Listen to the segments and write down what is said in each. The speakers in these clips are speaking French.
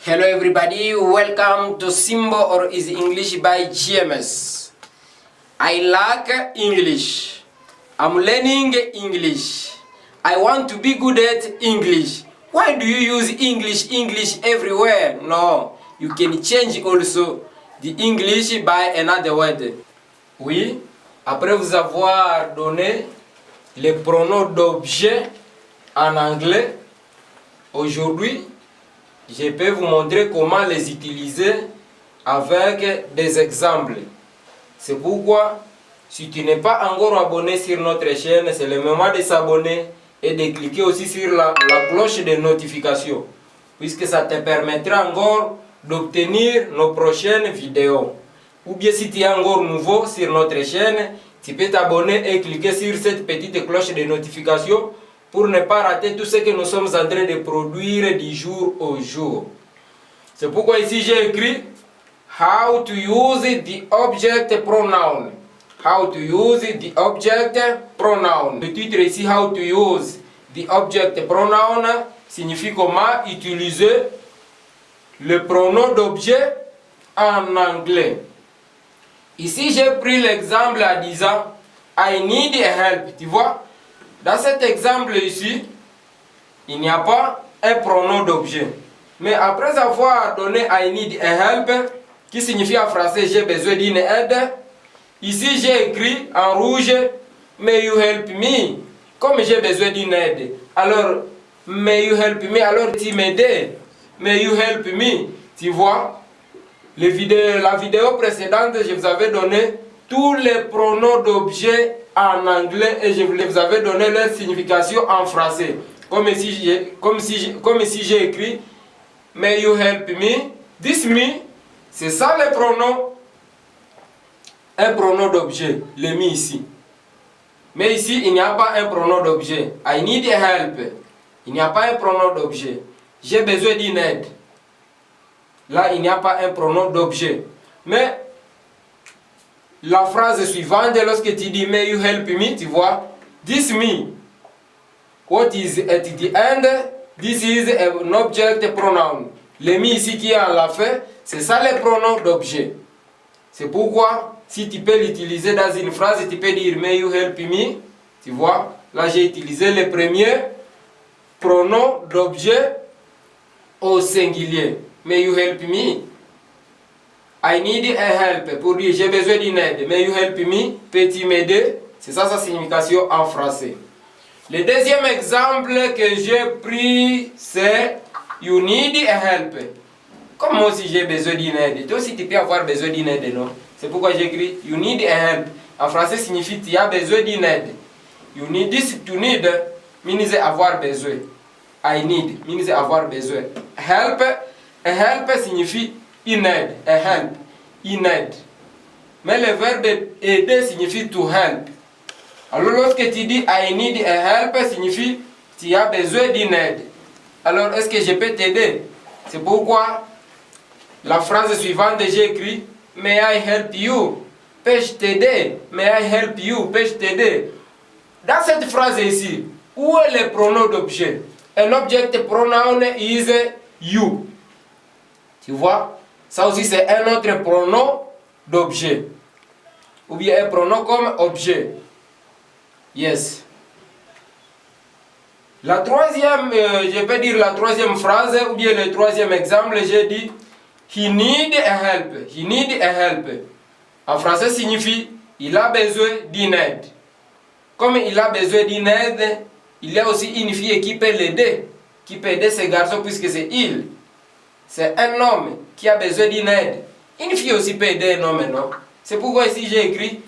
Hello everybody, welcome to Simbo or is English by GMS. I like English. I'm learning English. I want to be good at English. Why do you use English everywhere? No, you can change also the English by another word. Oui, après vous avoir donné les pronoms d'objet en anglais, aujourd'hui, je peux vous montrer comment les utiliser avec des exemples. C'est pourquoi, si tu n'es pas encore abonné sur notre chaîne, c'est le moment de s'abonner et de cliquer aussi sur la cloche de notification, puisque ça te permettra encore d'obtenir nos prochaines vidéos. Ou bien si tu es encore nouveau sur notre chaîne, tu peux t'abonner et cliquer sur cette petite cloche de notification pour ne pas rater tout ce que nous sommes en train de produire du jour au jour. C'est pourquoi ici j'ai écrit How to use the object pronoun. How to use the object pronoun. Le titre ici, How to use the object pronoun, signifie comment utiliser le pronom d'objet en anglais. Ici, j'ai pris l'exemple en disant I need help. Tu vois? Dans cet exemple ici, il n'y a pas un pronom d'objet. Mais après avoir donné I need a help, qui signifie en français j'ai besoin d'une aide, ici j'ai écrit en rouge May you help me, comme j'ai besoin d'une aide. Alors, May you help me, alors tu m'aides. May you help me, tu vois? La vidéo précédente, je vous avais donné tous les pronoms d'objet en anglais et je vous avais donné leur signification en français. Comme ici j'ai écrit May you help me. This me, c'est ça le pronom. Un pronom d'objet, le me ici. Mais ici, il n'y a pas un pronom d'objet. I need help. Il n'y a pas un pronom d'objet. J'ai besoin d'une aide. Là, il n'y a pas un pronom d'objet. Mais la phrase suivante, lorsque tu dis May you help me, tu vois, this me. What is at the end? This is an object pronoun. Le me ici qui est à la fin, c'est ça le pronom d'objet. C'est pourquoi, si tu peux l'utiliser dans une phrase, tu peux dire May you help me. Tu vois, là j'ai utilisé le premier pronom d'objet au singulier. May you help me. I need a help. Pour dire j'ai besoin d'une aide. May you help me. Peux-tu m'aider? C'est ça sa signification en français. Le deuxième exemple que j'ai pris, c'est You need a help. Comme moi aussi j'ai besoin d'une aide. Toi aussi tu peux avoir besoin d'une aide, non? C'est pourquoi j'ai écrit You need a help. En français signifie tu as besoin d'une aide. You need this to need means avoir besoin. I need means avoir besoin. Help. A help signifie une aide. A help. Une aide. Mais le verbe aider signifie to help. Alors lorsque tu dis I need a help signifie tu as besoin d'une aide. Alors est-ce que je peux t'aider? C'est pourquoi la phrase suivante j'ai écrit May I help you? Peux-je t'aider? May I help you? Peux-je t'aider? Dans cette phrase ici, où est le pronom d'objet? Un object pronoun is you. Tu vois? Ça aussi c'est un autre pronom d'objet. Ou bien un pronom comme objet. Yes. La troisième, je peux dire la troisième phrase, ou bien le troisième exemple, j'ai dit He need a help. He need a help. En français signifie il a besoin d'une aide. Comme il a besoin d'une aide, il y a aussi une fille qui peut l'aider, qui peut aider ce garçon puisque c'est il. C'est un homme qui a besoin d'une aide. Une fille aussi peut aider un homme, non? C'est pourquoi ici j'ai écrit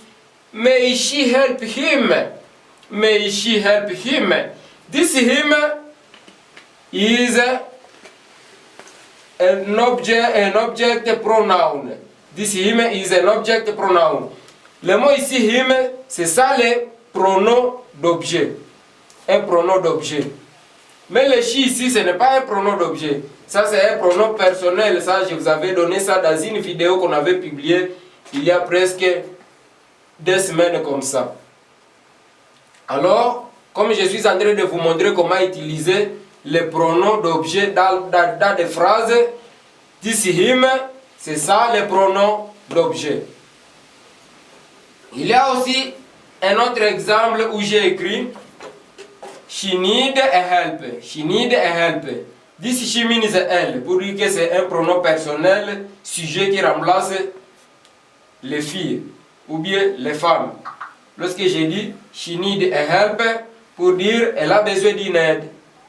May she help him. May she help him. This him is an object pronoun. This him is an object pronoun. Le mot ici him, c'est ça le pronom d'objet. Un pronom d'objet. Mais le she ici, ce n'est pas un pronom d'objet. Ça, c'est un pronom personnel. Ça, je vous avais donné ça dans une vidéo qu'on avait publiée il y a presque 2 semaines comme ça. Alors, comme je suis en train de vous montrer comment utiliser les pronoms d'objet dans des phrases, This him, c'est ça les pronoms d'objet. Il y a aussi un autre exemple où j'ai écrit she need a help. She need a help. This she means elle, pour dire que c'est un pronom personnel, sujet qui remplace les filles ou bien les femmes. Lorsque j'ai dit she need a help, pour dire elle a besoin d'une aide.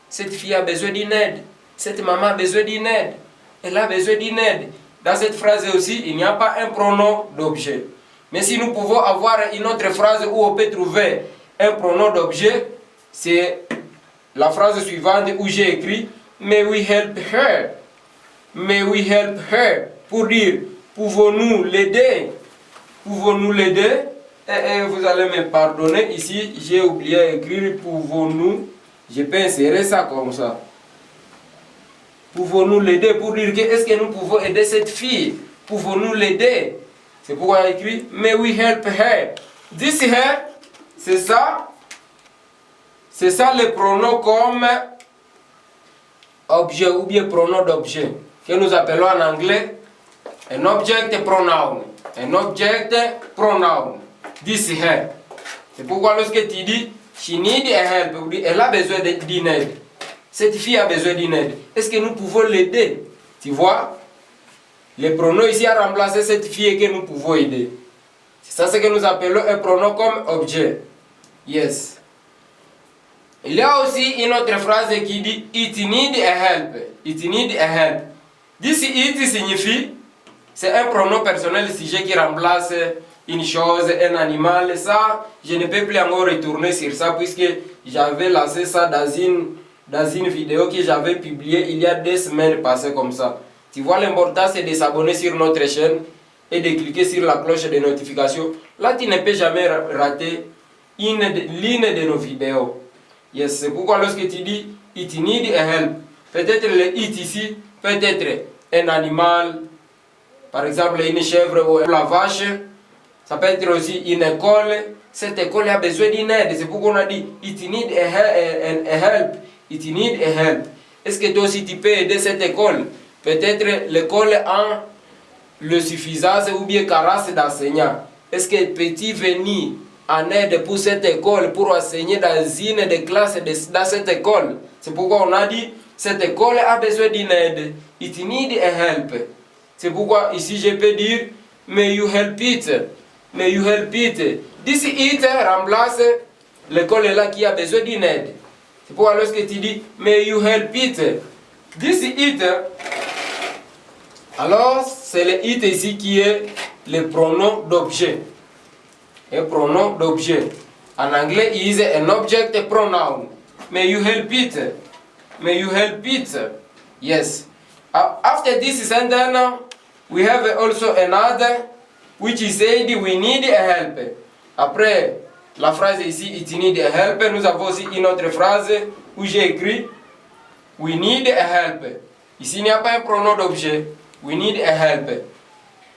Cette fille a besoin d'une aide. Cette maman a besoin d'une aide. Elle a besoin d'une aide. Dans cette phrase aussi, il n'y a pas un pronom d'objet. Mais si nous pouvons avoir une autre phrase où on peut trouver un pronom d'objet, c'est la phrase suivante où j'ai écrit may we help her. May we help her. Pour dire pouvons-nous l'aider. Pouvons-nous l'aider? Vous allez me pardonner, ici j'ai oublié d'écrire pouvons-nous. Je peux insérer ça comme ça. Pouvons-nous l'aider pour dire que est-ce que nous pouvons aider cette fille? Pouvons-nous l'aider? C'est pourquoi on écrit may we help her. This her, c'est ça. C'est ça le pronom comme objet ou bien pronom d'objet que nous appelons en anglais un object pronoun. Un object pronoun. This her. C'est pourquoi lorsque tu dis she need a help, elle a besoin d'une aide. Cette fille a besoin d'une aide. Est-ce que nous pouvons l'aider? Tu vois? Le pronom ici a remplacé cette fille que nous pouvons aider. C'est ça ce que nous appelons un pronom comme objet. Yes. Il y a aussi une autre phrase qui dit it need a help. It need a help. This it signifie, c'est un pronom personnel sujet qui remplace une chose, un animal. Ça, je ne peux plus encore retourner sur ça puisque j'avais lancé ça dans une vidéo que j'avais publiée il y a 2 semaines passées comme ça. Tu vois, l'important c'est de s'abonner sur notre chaîne et de cliquer sur la cloche de notification. Là, tu ne peux jamais rater l'une de nos vidéos. Yes, c'est pourquoi lorsque tu dis it need a help, peut-être le it ici peut être un animal, par exemple une chèvre ou la vache. Ça peut être aussi une école. Cette école a besoin d'une aide. C'est pourquoi on a dit it need a help. It need a help. Est-ce que toi aussi tu peux aider cette école? Peut-être l'école a le suffisance ou bien carence d'enseignants. Est-ce que peux-tu venir en aide pour cette école, pour enseigner dans une des classes dans cette école? C'est pourquoi on a dit cette école a besoin d'une aide. It need a help. C'est pourquoi ici je peux dire may you help it. May you help it. This it remplace l'école là qui a besoin d'une aide. C'est pourquoi lorsque tu dis may you help it, this it, alors c'est le it ici qui est le pronom d'objet. Un pronom d'objet. En anglais, it is an object pronoun. May you help it. May you help it. Yes. After this sentence, we have also another which is said we need a help. Après la phrase ici, it need a help, nous avons aussi une autre phrase où j'ai écrit we need a help. Ici, il n'y a pas un pronom d'objet. We need a help.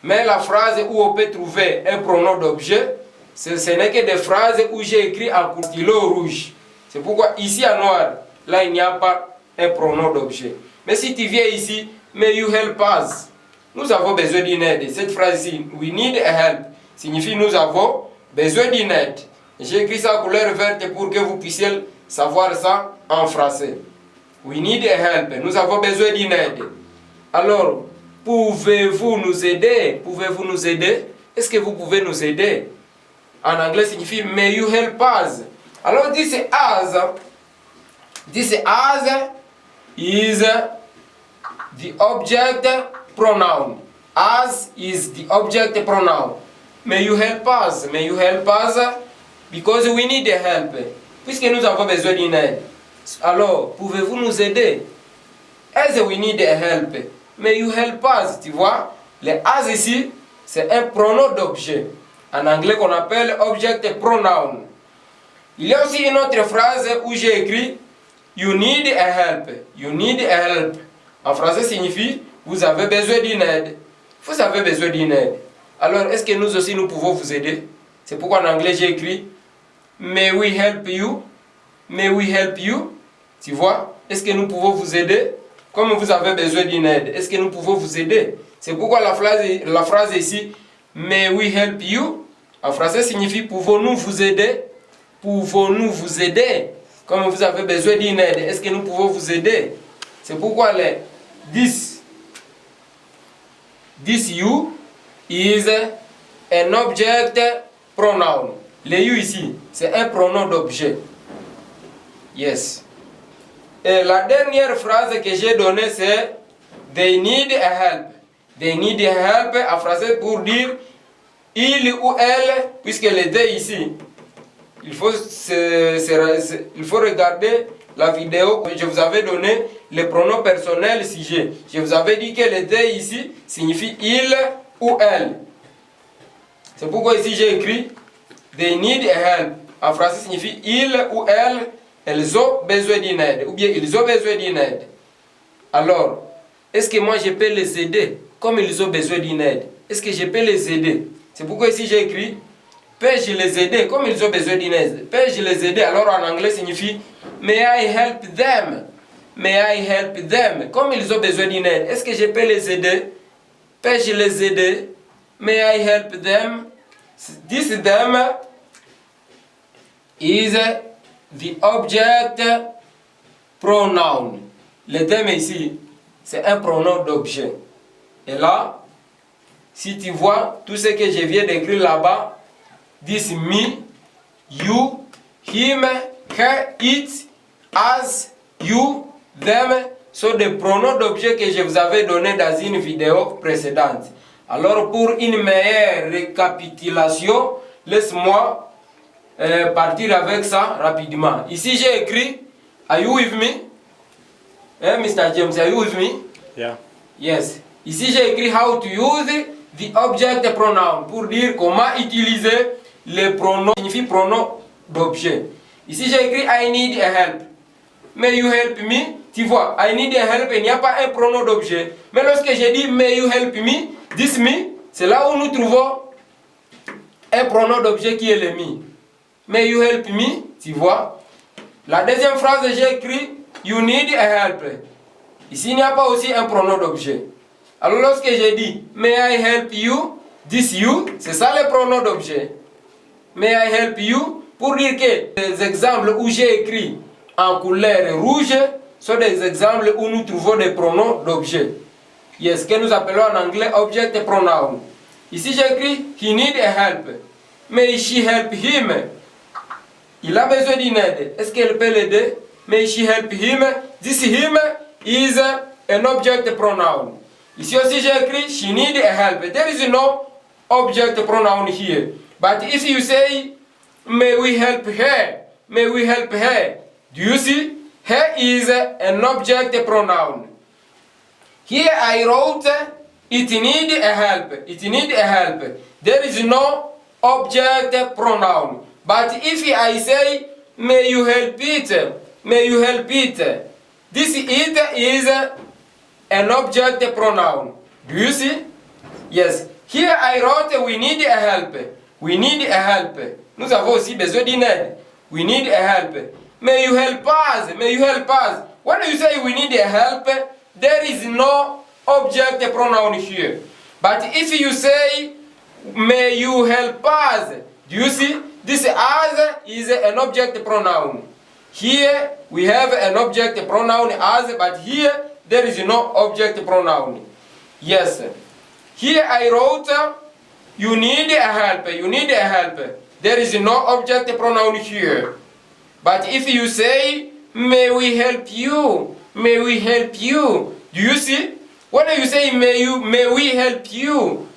Mais la phrase où on peut trouver un pronom d'objet, ce n'est que des phrases où j'ai écrit en stylo rouge. C'est pourquoi ici en noir, là il n'y a pas un pronom d'objet. Mais si tu viens ici, may you help us. Nous avons besoin d'une aide. Cette phrase ici, we need a help, signifie nous avons besoin d'une aide. J'ai écrit ça en couleur verte pour que vous puissiez savoir ça en français. We need a help. Nous avons besoin d'une aide. Alors, pouvez-vous nous aider? Pouvez-vous nous aider? Est-ce que vous pouvez nous aider? En anglais signifie may you help us. Alors, this as is the object pronoun. As is the object pronoun. May you help us? May you help us? Because we need help. Puisque nous avons besoin d'une aide. Alors, pouvez-vous nous aider? As we need help. May you help us? Tu vois? Le as ici, c'est un pronom d'objet. En anglais qu'on appelle object pronoun. Il y a aussi une autre phrase où j'ai écrit you need a help. You need a help. En français signifie vous avez besoin d'une aide. Vous avez besoin d'une aide. Alors, est-ce que nous aussi nous pouvons vous aider? C'est pourquoi en anglais j'ai écrit may we help you? May we help you? Tu vois? Est-ce que nous pouvons vous aider? comme vous avez besoin d'une aide, est-ce que nous pouvons vous aider? C'est pourquoi la phrase ici, may we help you, en français signifie pouvons-nous vous aider? Pouvons-nous vous aider? Comme vous avez besoin d'une aide, est-ce que nous pouvons vous aider? C'est pourquoi les this you is an object pronoun. Le you ici, c'est un pronom d'objet. Yes. Et la dernière phrase que j'ai donnée, c'est they need a help. They need a help en français pour dire il ou elle, puisque les deux ici, il faut regarder la vidéo que je vous avais donné, les pronoms personnels sujet. Je vous avais dit que les deux ici signifie il ou elle. C'est pourquoi ici j'ai écrit they need a help. En français signifie il ou elle, elles ont besoin d'une aide. Ou bien ils ont besoin d'une aide. Alors, est-ce que moi je peux les aider comme ils ont besoin d'une aide? Est-ce que je peux les aider? C'est pourquoi ici j'ai écrit peux-je les aider comme ils ont besoin d'une aide? Peux-je les aider? Alors en anglais signifie may I help them? May I help them? Comme ils ont besoin d'une aide. Est-ce que je peux les aider? Peux-je les aider? May I help them? This them is the object pronoun. Le them ici, c'est un pronom d'objet. Et là, si tu vois tout ce que je viens d'écrire là-bas, this me, you, him, her, it, as, you, them, sont des pronoms d'objet que je vous avais donné dans une vidéo précédente. Alors pour une meilleure récapitulation, laisse-moi partir avec ça rapidement. Ici j'ai écrit, are you with me? Mr. James, are you with me? Yeah. Yes. Ici j'ai écrit how to use the object pronoun pour dire comment utiliser les pronoms, signifie pronom d'objet. Ici j'ai écrit I need a help. May you help me? Tu vois, I need a help, il n'y a pas un pronom d'objet. Mais lorsque j'ai dit may you help me, this me, c'est là où nous trouvons un pronom d'objet qui est le me. May you help me? Tu vois. La deuxième phrase j'ai écrit you need a help. Ici il n'y a pas aussi un pronom d'objet. Alors lorsque j'ai dit may I help you, this you, c'est ça le pronom d'objet. May I help you, pour dire que les exemples où j'ai écrit en couleur rouge sont des exemples où nous trouvons des pronoms d'objet. Yes, que nous appelons en anglais object pronoun. Ici j'ai écrit he need a help. May she help him? Il a besoin d'une aide. Est-ce qu'elle peut l'aider? May she help him? This him is an object pronoun. Ici aussi j'ai écrit she need a help. There is no object pronoun here. But if you say may we help her? May we help her? Do you see? Her is an object pronoun. Here I wrote it need a help. It need a help. There is no object pronoun. But if I say may you help it? May you help it? This it is an object pronoun. Do you see? Yes. Here I wrote we need a help. We need a help. Nous avons aussi besoin d'une aide. We need a help. May you help us? May you help us? When you say we need a help, there is no object pronoun here. But if you say may you help us, do you see? This as is an object pronoun. Here we have an object pronoun as, but here there is no object pronoun. Yes. Here I wrote you need a help. You need a help. There is no object pronoun here. But if you say may we help you? May we help you? Do you see? When you say may we help you?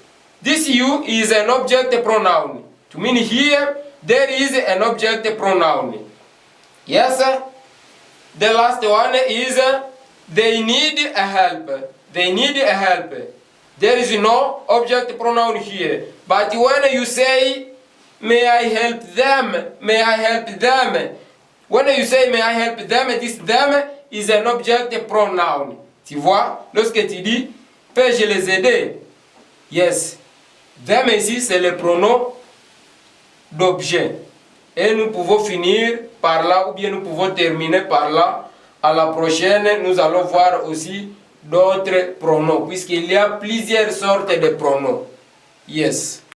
This you is an object pronoun. To mean here there is an object pronoun. Yes. The last one is they need a help. They need a help. There is no object pronoun here. But when you say may I help them? May I help them? When you say may I help them, this them is an object pronoun. Tu vois? Lorsque tu dis peux-je les aider? Yes. Them ici c'est le pronom d'objet. Et nous pouvons finir par là ou bien nous pouvons terminer par là à la prochaine, nous allons voir aussi d'autres pronoms, puisqu'il y a plusieurs sortes de pronoms. Yes.